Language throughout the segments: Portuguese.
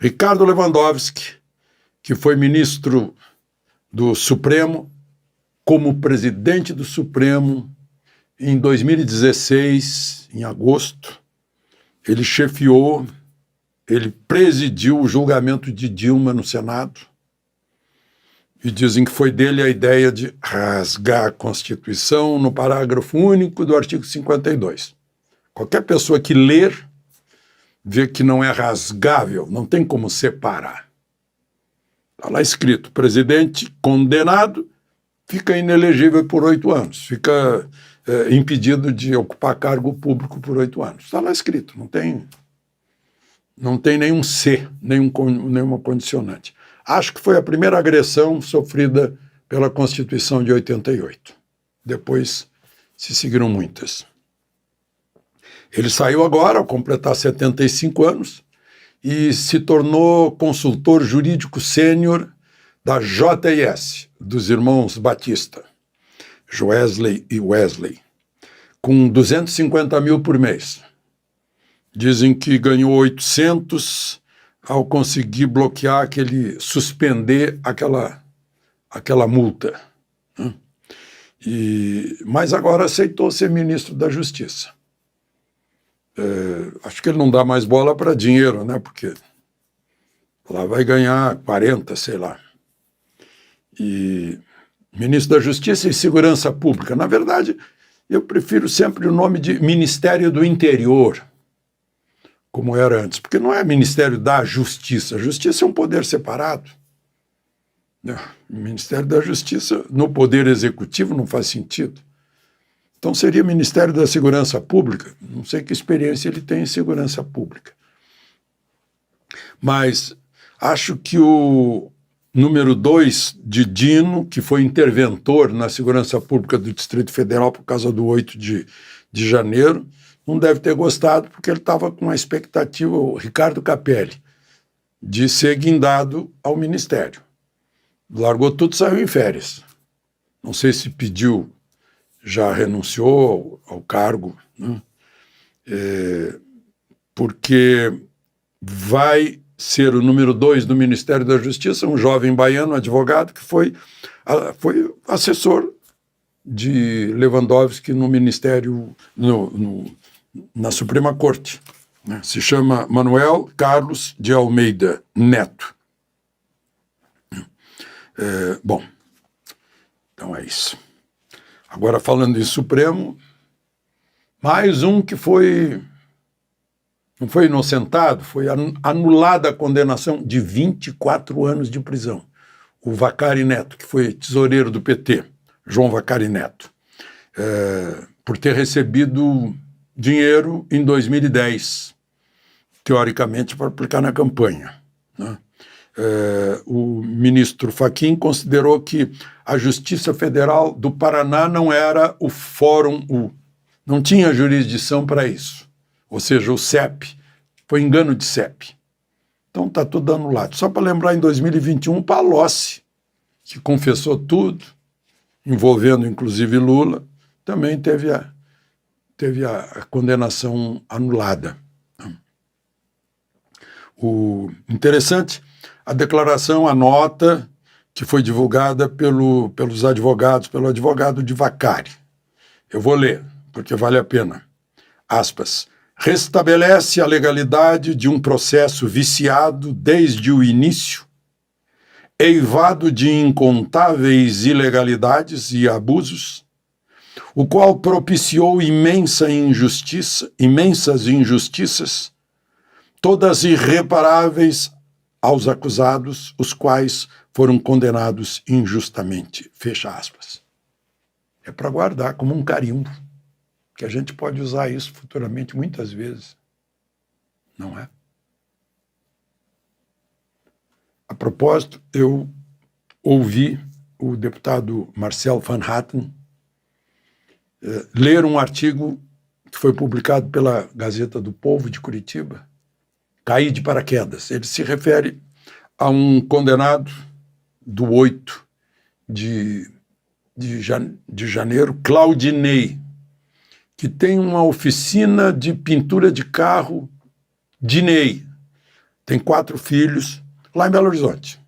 Ricardo Lewandowski, que foi ministro do Supremo, como presidente do Supremo em 2016, em agosto, ele chefiou, ele presidiu o julgamento de Dilma no Senado, e dizem que foi dele a ideia de rasgar a Constituição no parágrafo único do artigo 52. Qualquer pessoa que ler, vê que não é rasgável, não tem como separar. Está lá escrito, presidente condenado fica inelegível por 8 anos, fica impedido de ocupar cargo público por 8 anos. Está lá escrito, não tem nenhum C, nenhuma condicionante. Acho que foi a primeira agressão sofrida pela Constituição de 88. Depois se seguiram muitas. Ele saiu agora, ao completar 75 anos, e se tornou consultor jurídico sênior da JIS, dos irmãos Batista, Joesley e Wesley, com 250 mil por mês. Dizem que ganhou 800 ao conseguir bloquear suspender aquela multa. Né? Mas agora aceitou ser ministro da Justiça. Acho que ele não dá mais bola para dinheiro, né? Porque lá vai ganhar 40, sei lá. E ministro da Justiça e Segurança Pública. Na verdade, eu prefiro sempre o nome de Ministério do Interior, como era antes, porque não é Ministério da Justiça. A Justiça é um poder separado. O Ministério da Justiça, no Poder Executivo, não faz sentido. Então seria Ministério da Segurança Pública. Não sei que experiência ele tem em segurança pública. Mas acho que o número 2 de Dino, que foi interventor na segurança pública do Distrito Federal por causa do 8 de janeiro, não deve ter gostado, porque ele estava com a expectativa, o Ricardo Capelli, de ser guindado ao ministério. Largou tudo e saiu em férias. Não sei se pediu, já renunciou ao cargo, né? Porque vai ser o número 2 do Ministério da Justiça, um jovem baiano, advogado, que foi assessor de Lewandowski no Ministério, na Suprema Corte. Né? Se chama Manuel Carlos de Almeida Neto. Bom, então é isso. Agora, falando em Supremo, mais um que não foi inocentado, foi anulada a condenação de 24 anos de prisão. O Vacari Neto, que foi tesoureiro do PT, João Vacari Neto, por ter recebido dinheiro em 2010, teoricamente para aplicar na campanha. Né? O ministro Fachin considerou que a Justiça Federal do Paraná não era o Fórum U, não tinha jurisdição para isso. Ou seja, o CEP, foi engano de CEP. Então está tudo anulado. Só para lembrar, em 2021, Palocci, que confessou tudo, envolvendo inclusive Lula, também teve a condenação anulada. O interessante, a declaração, a nota que foi divulgada pelos advogados, pelo advogado de Vacari. Eu vou ler, porque vale a pena. Aspas. Restabelece a legalidade de um processo viciado desde o início, eivado de incontáveis ilegalidades e abusos, o qual propiciou imensas injustiças, todas irreparáveis aos acusados, os quais foram condenados injustamente. Fecha aspas. É para guardar como um carimbo, que a gente pode usar isso futuramente muitas vezes, não é? A propósito, eu ouvi o deputado Marcel Van Hatten ler um artigo que foi publicado pela Gazeta do Povo de Curitiba, cair de paraquedas. Ele se refere a um condenado do 8 de janeiro, Claudinei, que tem uma oficina de pintura de carro Dinei, tem 4 filhos lá em Belo Horizonte,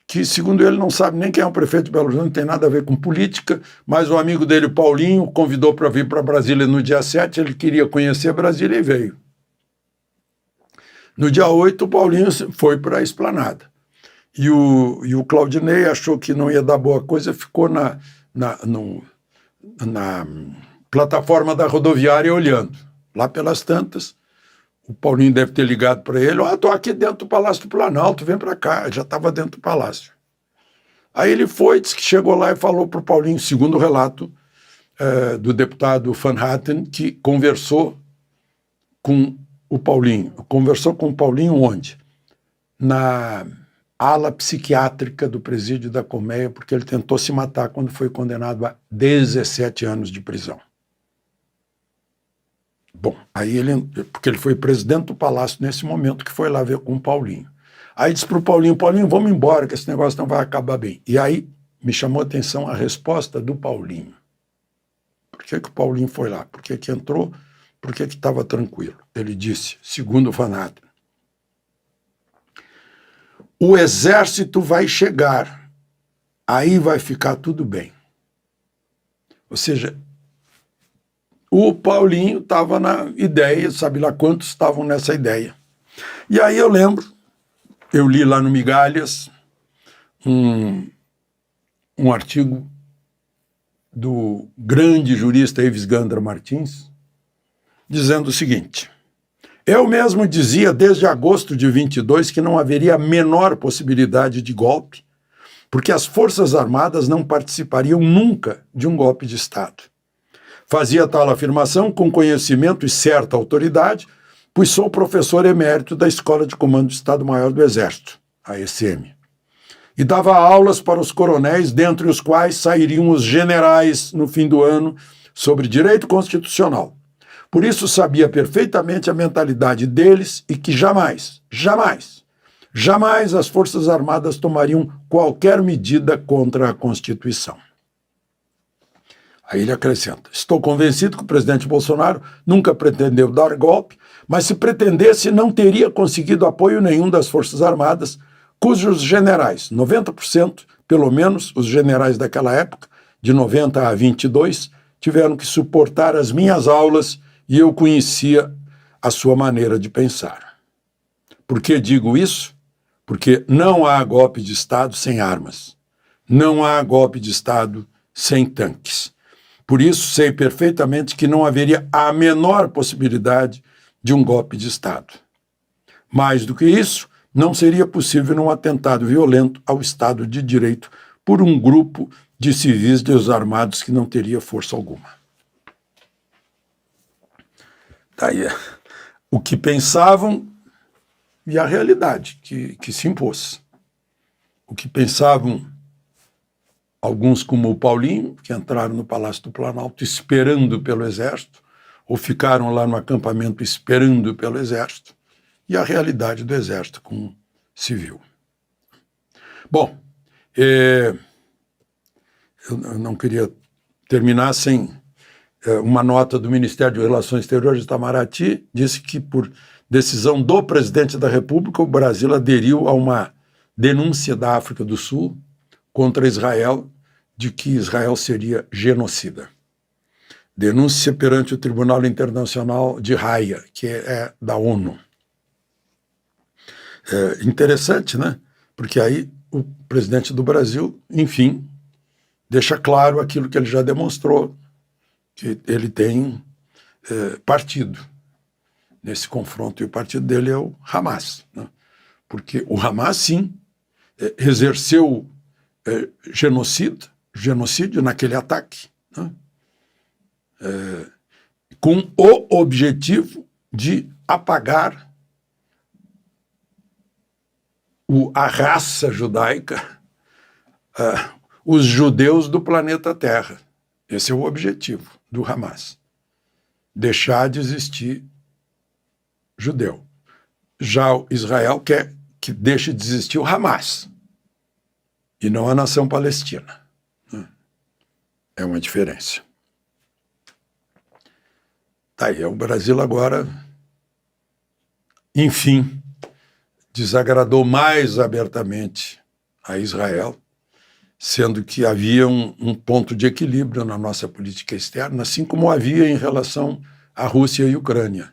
que, segundo ele, não sabe nem quem é o prefeito de Belo Horizonte, não tem nada a ver com política, mas o amigo dele, o Paulinho, convidou para vir para Brasília no dia 7, ele queria conhecer Brasília e veio. No dia 8, o Paulinho foi para a Esplanada. E o Claudinei achou que não ia dar boa coisa, ficou na plataforma da rodoviária olhando. Lá pelas tantas, o Paulinho deve ter ligado para ele, estou aqui dentro do Palácio do Planalto, vem para cá. Já estava dentro do palácio. Aí ele foi, disse que chegou lá e falou para o Paulinho, segundo o relato do deputado Van Hatten, que conversou com o Paulinho. Conversou com o Paulinho onde? Na ala psiquiátrica do presídio da Colmeia, porque ele tentou se matar quando foi condenado a 17 anos de prisão. Bom, aí porque ele foi presidente do palácio nesse momento, que foi lá ver com o Paulinho. Aí disse para o Paulinho, vamos embora, que esse negócio não vai acabar bem. E aí me chamou a atenção a resposta do Paulinho. Por que o Paulinho foi lá? Por que entrou? Por que estava tranquilo? Ele disse, segundo o Van Hatten, o exército vai chegar, aí vai ficar tudo bem. Ou seja, o Paulinho estava na ideia, sabe lá quantos estavam nessa ideia. E aí eu lembro, eu li lá no Migalhas um artigo do grande jurista Ives Gandra Martins, dizendo o seguinte: eu mesmo dizia desde agosto de 22 que não haveria a menor possibilidade de golpe, porque as Forças Armadas não participariam nunca de um golpe de Estado. Fazia tal afirmação com conhecimento e certa autoridade, pois sou professor emérito da Escola de Comando do Estado-Maior do Exército, a ECM, e dava aulas para os coronéis, dentre os quais sairiam os generais no fim do ano, sobre direito constitucional. Por isso sabia perfeitamente a mentalidade deles e que jamais as Forças Armadas tomariam qualquer medida contra a Constituição. Aí ele acrescenta, estou convencido que o presidente Bolsonaro nunca pretendeu dar golpe, mas se pretendesse não teria conseguido apoio nenhum das Forças Armadas, cujos generais, 90%, pelo menos os generais daquela época, de 90 a 22, tiveram que suportar as minhas aulas e eu conhecia a sua maneira de pensar. Por que digo isso? Porque não há golpe de Estado sem armas. Não há golpe de Estado sem tanques. Por isso, sei perfeitamente que não haveria a menor possibilidade de um golpe de Estado. Mais do que isso, não seria possível um atentado violento ao Estado de Direito por um grupo de civis desarmados que não teria força alguma. Daí o que pensavam e a realidade que se impôs. O que pensavam alguns como o Paulinho, que entraram no Palácio do Planalto esperando pelo Exército, ou ficaram lá no acampamento esperando pelo Exército, e a realidade do Exército com civil. Bom, eu não queria terminar sem uma nota do Ministério de Relações Exteriores de Itamaraty, disse que por decisão do presidente da República, o Brasil aderiu a uma denúncia da África do Sul contra Israel, de que Israel seria genocida. Denúncia perante o Tribunal Internacional de Haia, que é da ONU. Interessante, né? Porque aí o presidente do Brasil, enfim, deixa claro aquilo que ele já demonstrou, que ele tem partido nesse confronto, e o partido dele é o Hamas, né? Porque o Hamas, sim, exerceu genocídio naquele ataque, né? Com o objetivo de apagar a raça judaica, os judeus do planeta Terra. Esse é o objetivo do Hamas. Deixar de existir judeu. Já o Israel quer que deixe de existir o Hamas e não a nação palestina. É uma diferença. Tá aí, o Brasil agora, enfim, desagradou mais abertamente a Israel, sendo que havia um ponto de equilíbrio na nossa política externa, assim como havia em relação à Rússia e Ucrânia.